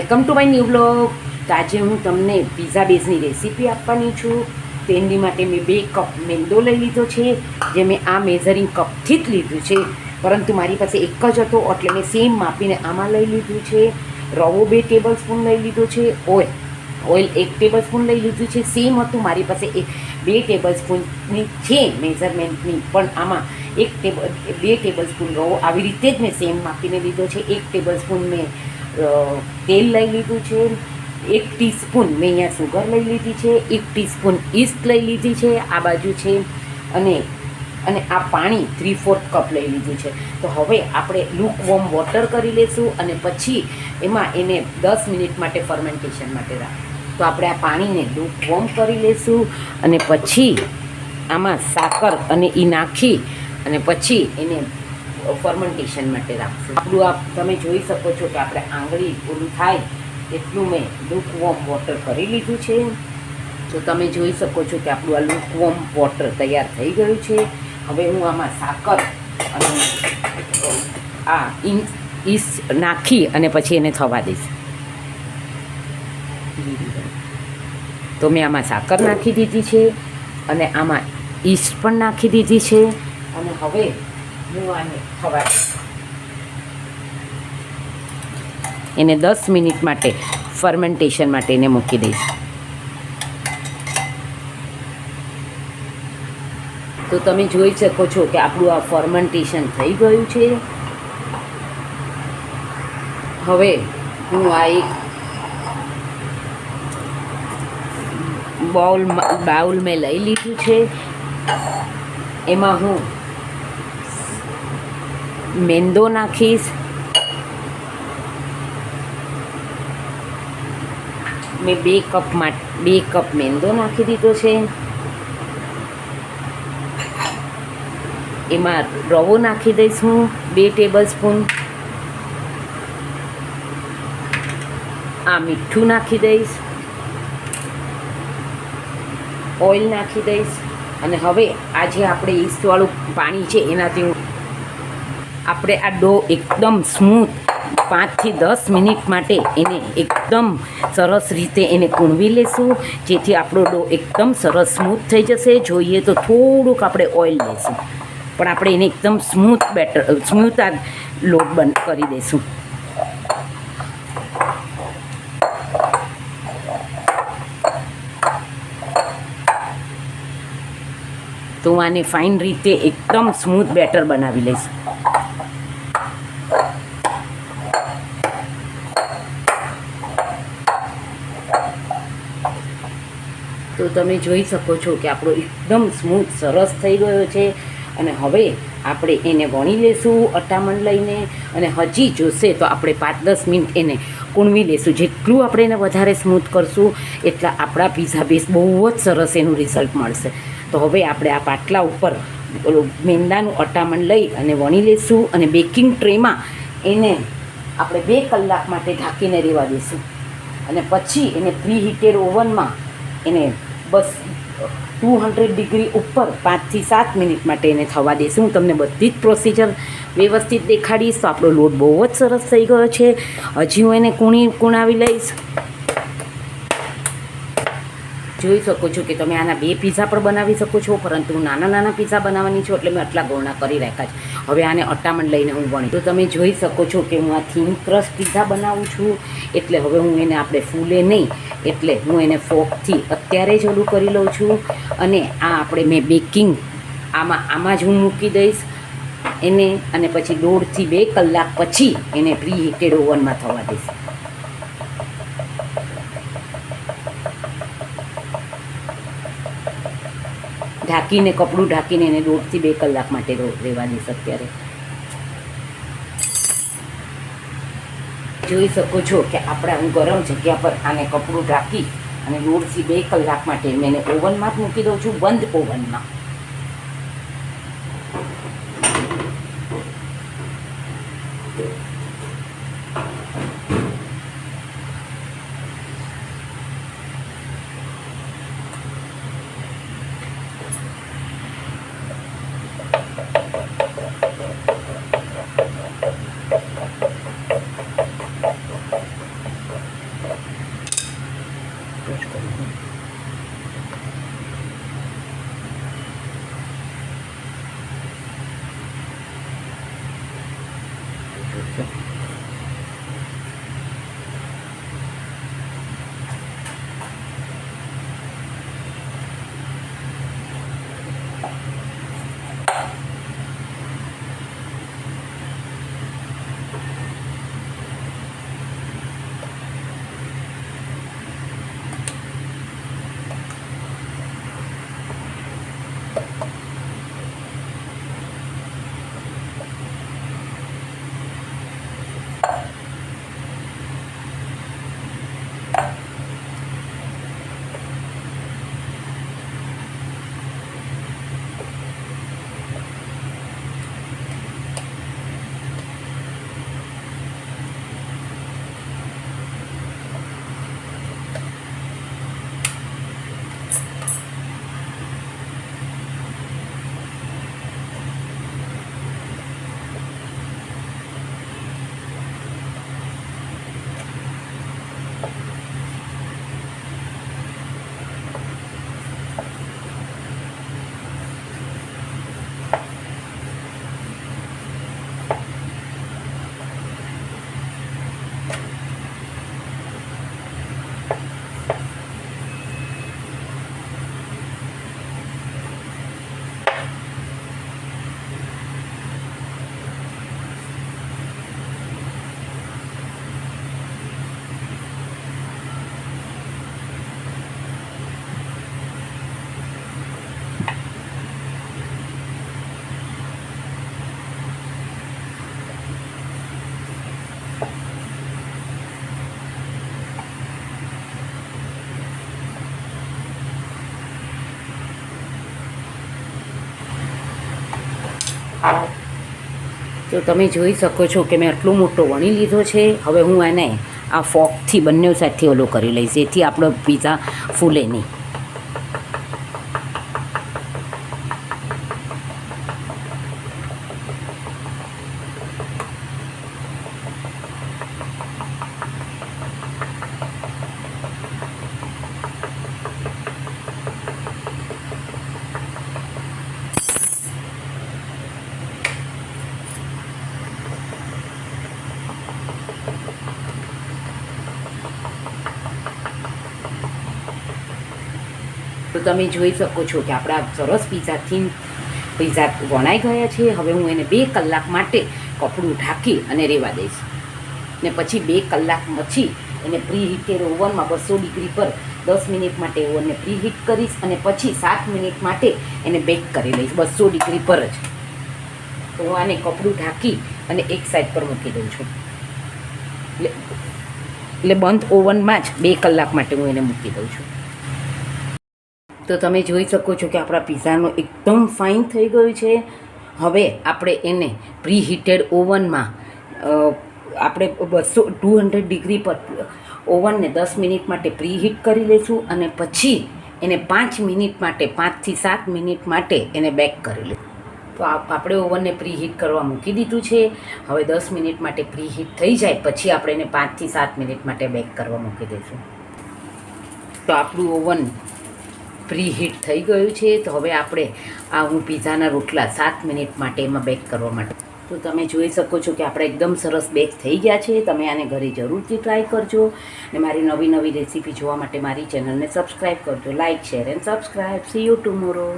Welcome to my new blog. તો આજે હું તમને પીઝા બેઝની રેસીપી આપવાની છું. તેની માટે મેં 2 કપ મેંદો લઈ લીધો છે, જે મેં આ મેઝરિંગ કપથી જ લીધું છે, પરંતુ મારી પાસે એક જ હતો એટલે મેં સેમ માપીને આમાં લઈ લીધું છે. રવો 2 ટેબલ સ્પૂન લઈ લીધો છે. ઓઇલ 1 ટેબલ સ્પૂન લઈ લીધું છે. સેમ હતું મારી પાસે 2 ટેબલ સ્પૂનની છે મેઝરમેન્ટની, પણ આમાં 2 ટેબલ સ્પૂન રવો આવી રીતે જ મેં સેમ માપીને લીધો છે. 1 ટેબલ સ્પૂન મેં તેલ લઈ લીધું છે. 1 ટીસ્પૂન મેં અહીંયા સુગર લઈ લીધી છે. 1 ટીસ્પૂન ઈસ્ટ લઈ લીધી છે આ બાજુ છે, અને આ પાણી 3/4 કપ લઈ લીધું છે. તો હવે આપણે લુકવોર્મ વોટર કરી લઈશું અને પછી એમાં એને 10 મિનિટ માટે ફર્મેન્ટેશન માટે રાખીશું. તો આપણે આ પાણીને લુકવોર્મ કરી લઈશું અને પછી આમાં સાકર અને એ નાખી અને પછી એને ફર્મેન્ટેશન માટે રાખશું. આપણું આ તમે જોઈ શકો છો કે આપણે આંગળી ઓલું થાય એટલું મેં લુકવોર્મ વોટર કરી લીધું છે. તો તમે જોઈ શકો છો કે આપણું આ લુકવોર્મ વોટર તૈયાર થઈ ગયું છે. હવે હું આમાં સાકર અને આ ઈસ્ટ નાખી અને પછી એને થવા દઈશ. તો મેં આમાં સાકર નાખી દીધી છે અને આમાં ઈસ્ટ પણ નાખી દીધી છે, અને હવે હું આને થવા દઈશ. એને 10 મિનિટ માટે ફર્મેન્ટેશન માટે એને મૂકી દઈશ. તો તમે જોઈ શકો છો કે આપણું આ ફર્મેન્ટેશન થઈ ગયું છે. હવે હું આ એક બાઉલ મેં લઈ લીધું છે. એમાં હું મેંદો નાખીશ. મેં 2 કપ મેંદો નાખી દીધો છે. એમાં રવો નાખી દઈશ હું 2 ટેબલ સ્પૂન. આ મીઠું નાખી દઈશ. ઓઇલ નાખી દઈશ. અને હવે આ જે આપણે ઈસ્ટવાળું પાણી છે એનાથી આપણે આ ડો એકદમ સ્મૂથ 5 થી 10 મિનિટ માટે એને એકદમ સરસ રીતે એને કૂણવી લેશું, જેથી આપણો ડો એકદમ સરસ સ્મૂથ થઈ જશે. જોઈએ તો થોડુંક આપણે ઓઇલ લઈશું, પણ આપણે એને એકદમ સ્મૂથ આ લોટ કરી દઈશું. તો હું આને ફાઇન રીતે એકદમ સ્મૂથ બેટર બનાવી લઈશ. તો તમે જોઈ શકો છો કે આપણો એકદમ સ્મૂથ સરસ થઈ ગયો છે. અને હવે આપણે એને વણી લેશું અટામણ લઈને, અને હજી જોશે તો આપણે 5-10 મિનિટ એને કૂણવી લેશું. જેટલું આપણે એને વધારે સ્મૂથ કરશું એટલા આપણા પીઝા બેઝ બહુ જ સરસ એનું રિઝલ્ટ મળશે. તો હવે આપણે આ પાટલા ઉપર મેંદાનું અટામણ લઈ અને વણી લેશું, અને બેકિંગ ટ્રેમાં એને આપણે 2 કલાક માટે ઢાંકીને રહેવા દઈશું, અને પછી એને પ્રીહીટેડ ઓવનમાં એને બસ 200 ડિગ્રી ઉપર 5 થી 7 મિનિટ માટે એને થવા દઈશું. હું તમને બધી જ પ્રોસિજર વ્યવસ્થિત દેખાડીશ. તો આપણો લોટ બહુ જ સરસ થઈ ગયો છે. હજી હું એને કૂણાવી લઈશ. જોઈ શકો છો કે તમે આના 2 પીઝા પણ બનાવી શકો છો, પરંતુ હું નાના પીઝા બનાવવાની છું એટલે મેં આટલા ગોળના કરી રાખ્યા છે. હવે આને અટામણ લઈને હું વણી. તો તમે જોઈ શકો છો કે હું આ થીન ક્રસ્ટ પીઝા બનાવું છું, એટલે હવે હું એને આપણે ફૂલે નહીં એટલે હું એને ફોર્કથી અત્યારે જ ઓલું કરી લઉં છું. અને આ આપણે મેં બેકિંગ આમાં જ હું મૂકી દઈશ એને, અને પછી 1.5 થી 2 કલાક પછી એને પ્રીહીટેડ ઓવનમાં થવા દઈશ. ઢાંકીને કપડું ઢાંકીને એને 1.5 થી 2 કલાક માટે રહેવા દઈશ. અત્યારે જોઈ શકો છો કે આપણે હું ગરમ જગ્યા પર આને કપડું ઢાંકી અને 1.5 થી 2 કલાક માટે મેં એને ઓવનમાં જ મૂકી દઉં છું, બંધ ઓવનમાં. તો તમે જોઈ શકો છો કે મેં આટલો મોટો વણી લીધો છે. હવે હું એને આ ફોર્કથી બંને સાઈડથી ઓલો કરી લઈશ, જેથી આપણો પીઝા ફૂલે નહીં. તો તમે જોઈ શકો છો કે આપણા સરસ પીઝા વણાઈ ગયા છે. હવે હું એને 2 કલાક માટે કપડું ઢાંકી અને રહેવા દઈશ, ને પછી 2 કલાક પછી એને પ્રીહીટેડ ઓવનમાં 200 ડિગ્રી પર 10 મિનિટ માટે ઓવનને પ્રીહીટ કરીશ અને પછી 7 મિનિટ માટે એને બેક કરી લઈશ 200 ડિગ્રી પર જ. તો હું આને કપડું ઢાંકી અને એક સાઈડ પર મૂકી દઉં છું, એટલે બંધ ઓવનમાં જ 2 કલાક માટે હું એને મૂકી દઉં છું. તો તમે જોઈ શકો છો કે આપણા પીઝાનો એકદમ ફાઇન થઈ ગયું છે. હવે આપણે એને પ્રીહીટેડ ઓવનમાં આપણે 200 ડિગ્રી પર ઓવનને 10 મિનિટ માટે પ્રીહીટ કરી લઈશું અને પછી એને 5 મિનિટ માટે 5 થી 7 મિનિટ માટે એને બેક કરી લઈશું. તો આપણે ઓવનને પ્રીહીટ કરવા મૂકી દીધું છે. હવે 10 મિનિટ માટે પ્રીહીટ થઈ જાય પછી આપણે એને 5 થી 7 મિનિટ માટે બેક કરવા મૂકી દઈશું. તો આપણું ઓવન પ્રીહીટ થઈ ગયું છે. તો હવે આપણે હું પીઝાના રોટલા 7 મિનિટ માટે એમાં બેક કરવા માટે. તો તમે જોઈ શકો છો કે આપણે એકદમ સરસ બેક થઈ ગયા છે. તમે આને ઘરે જરૂરથી ટ્રાય કરજો અને મારી નવી રેસીપી જોવા માટે મારી ચેનલને સબસ્ક્રાઈબ કરજો. Like, share and subscribe. C you tomorrow.